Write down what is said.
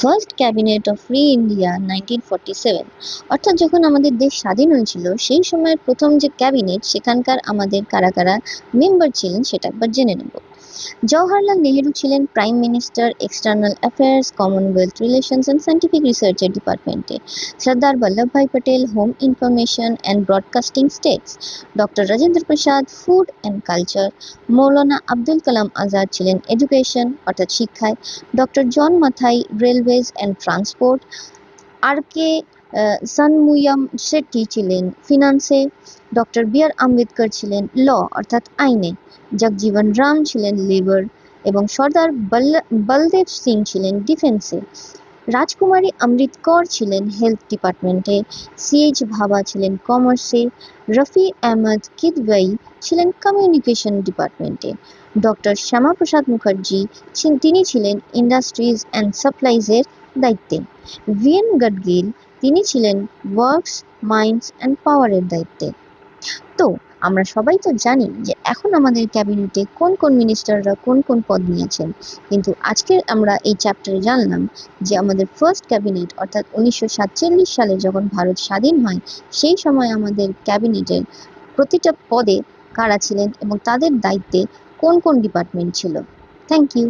First cabinet of free India 1947, অর্থাৎ যখন আমাদের দেশ স্বাধীন হয়েছিল সেই সময়ের প্রথম যে ক্যাবিনেট, সেখানকার আমাদের কারা কারা মেম্বার ছিলেন সেটা একবার জেনে নেব। জওহরলাল নেহেরু ছিলেন prime minister, external affairs, commonwealth relations and scientific রিসার্চের ডিপার্টমেন্টে। Sardar Vallabhbhai Patel, home information and broadcasting states. Doctor Rajendra Prasad, food and culture. Maulana Abdul Kalam Azad ছিলেন এডুকেশন অর্থাৎ শিক্ষায়। Doctor John Mathai, railways and transport. R K Shanmukham Chetty ছিলেন ফিনান্সে। ডক্টর বি আর আম্বেদকর ছিলেন ল অর্থাৎ আইনে। জগজীবন রাম ছিলেন লেবার এবং সর্দার বলদেব সিং ছিলেন ডিফেন্সে। রাজকুমারী অমৃত কৌর ছিলেন হেলথ ডিপার্টমেন্টে। সিএইচ ভাবা ছিলেন কমার্সে। রফি আহমদ কিদওয়াই ছিলেন কমিউনিকেশন ডিপার্টমেন্টে। ডক্টর শ্যামাপ্রসাদ মুখার্জি তিনি ছিলেন ইন্ডাস্ট্রিজ অ্যান্ড সাপ্লাইজের দায়িত্বে। ভিএন গাডগিল তিনি ছিলেন ওয়ার্কস, মাইন্স অ্যান্ড পাওয়ারের দায়িত্বে। তো আমরা সবাই তো জানি যে এখন আমাদের ক্যাবিনেটে কোন কোন মিনিস্টাররা কোন কোন পদ নিয়েছেন, কিন্তু আজকে আমরা এই চ্যাপ্টারে জানলাম যে আমাদের ফার্স্ট ক্যাবিনেট অর্থাৎ 1947 সালে যখন ভারত স্বাধীন হয় সেই সময় আমাদের ক্যাবিনেটের প্রতিটা পদে কারা ছিলেন এবং তাদের দায়িত্বে কোন কোন ডিপার্টমেন্ট ছিল। Thank you.